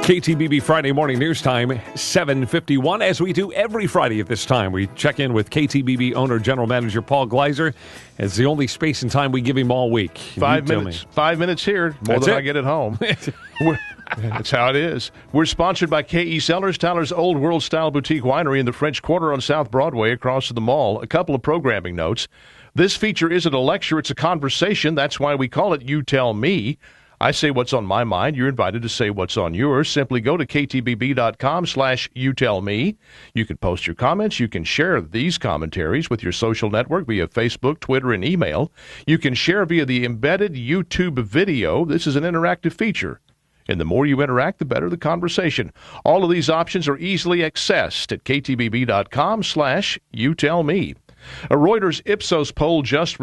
KTBB Friday Morning News Time, 7:51. As we do every Friday at this time, we check in with KTBB owner, General Manager Paul Gleiser. It's the only space and time we give him all week. 5 minutes. 5 minutes here, more than I get at home. That's how it is. We're sponsored by K.E. Cellars, Tyler's Old World Style Boutique Winery in the French Quarter on South Broadway across the mall. A couple of programming notes. This feature isn't a lecture, it's a conversation. That's why we call it You Tell Me. I say what's on my mind. You're invited to say what's on yours. Simply go to ktbb.com/youtellme. You can post your comments. You can share these commentaries with your social network via Facebook, Twitter, and email. You can share via the embedded YouTube video. This is an interactive feature. And the more you interact, the better the conversation. All of these options are easily accessed at ktbb.com/youtellme. A Reuters-Ipsos poll just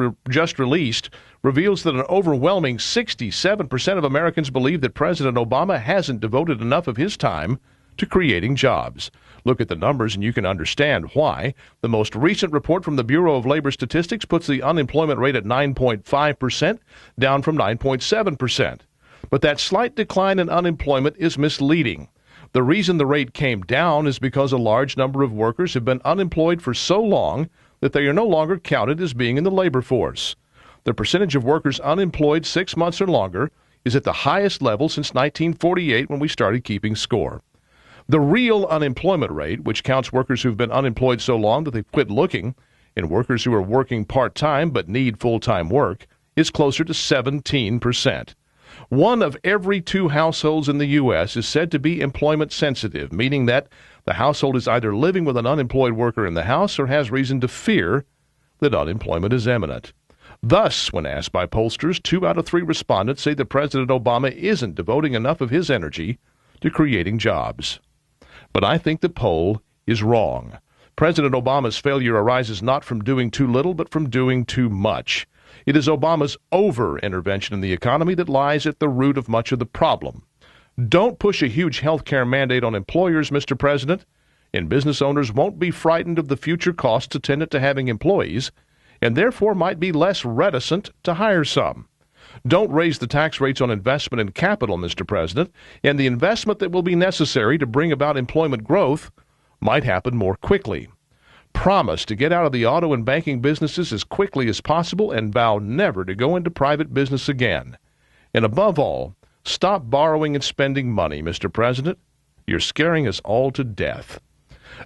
released reveals that an overwhelming 67% of Americans believe that President Obama hasn't devoted enough of his time to creating jobs. Look at the numbers and you can understand why. The most recent report from the Bureau of Labor Statistics puts the unemployment rate at 9.5%, down from 9.7%. But that slight decline in unemployment is misleading. The reason the rate came down is because a large number of workers have been unemployed for so long that they are no longer counted as being in the labor force. The percentage of workers unemployed 6 months or longer is at the highest level since 1948 when we started keeping score. The real unemployment rate, which counts workers who've been unemployed so long that they've quit looking, and workers who are working part-time but need full-time work, is closer to 17%. 1 of every 2 households in the U.S. is said to be employment sensitive, meaning that the household is either living with an unemployed worker in the house or has reason to fear that unemployment is imminent. Thus, when asked by pollsters, 2 out of 3 respondents say that President Obama isn't devoting enough of his energy to creating jobs. But I think the poll is wrong. President Obama's failure arises not from doing too little, but from doing too much. It is Obama's over-intervention in the economy that lies at the root of much of the problem. Don't push a huge health care mandate on employers, Mr. President, and business owners won't be frightened of the future costs attendant to having employees, and therefore might be less reticent to hire some. Don't raise the tax rates on investment in capital, Mr. President, and the investment that will be necessary to bring about employment growth might happen more quickly. Promise to get out of the auto and banking businesses as quickly as possible and vow never to go into private business again. And above all, stop borrowing and spending money, Mr. President. You're scaring us all to death.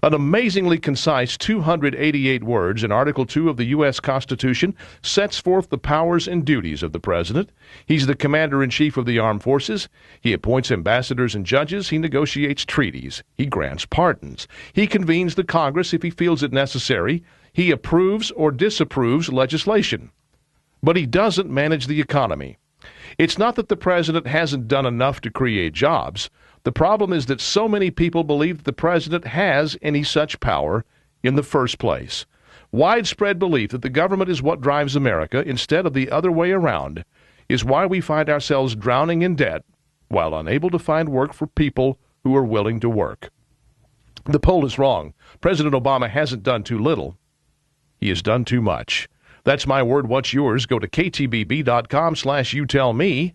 An amazingly concise 288 words in Article 2 of the U.S. Constitution sets forth the powers and duties of the President. He's the Commander-in-Chief of the Armed Forces. He appoints ambassadors and judges. He negotiates treaties. He grants pardons. He convenes the Congress if he feels it necessary. He approves or disapproves legislation. But he doesn't manage the economy. It's not that the President hasn't done enough to create jobs. The problem is that so many people believe that the President has any such power in the first place. Widespread belief that the government is what drives America instead of the other way around is why we find ourselves drowning in debt while unable to find work for people who are willing to work. The poll is wrong. President Obama hasn't done too little. He has done too much. That's my word. What's yours? Go to ktbb.com/youtellme,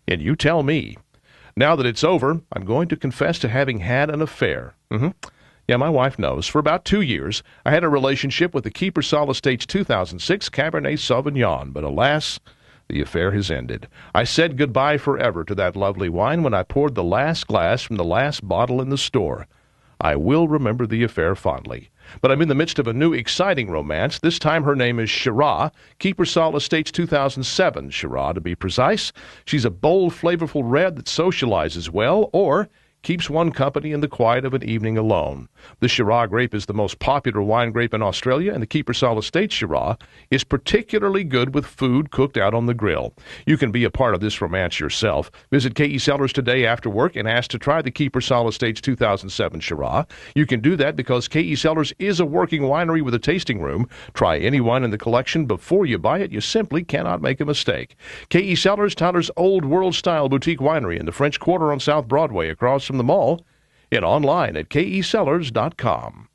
and you tell me. Now that it's over, I'm going to confess to having had an affair. Yeah, my wife knows. For about 2 years, I had a relationship with the Keepersall Estates 2006 Cabernet Sauvignon, but alas, the affair has ended. I said goodbye forever to that lovely wine when I poured the last glass from the last bottle in the store. I will remember the affair fondly. But I'm in the midst of a new exciting romance. This time her name is Shiraz, Keepersall Estates 2007 Shiraz to be precise. She's a bold, flavorful red that socializes well, or keeps one company in the quiet of an evening alone. The Shiraz grape is the most popular wine grape in Australia, and the Keepersall Estates Shiraz is particularly good with food cooked out on the grill. You can be a part of this romance yourself. Visit K.E. Cellars today after work and ask to try the Keepersall Estates 2007 Shiraz. You can do that because K.E. Cellars is a working winery with a tasting room. Try any wine in the collection before you buy it. You simply cannot make a mistake. K.E. Cellars, Tyler's Old World Style Boutique Winery in the French Quarter on South Broadway across from the mall, and online at kesellars.com.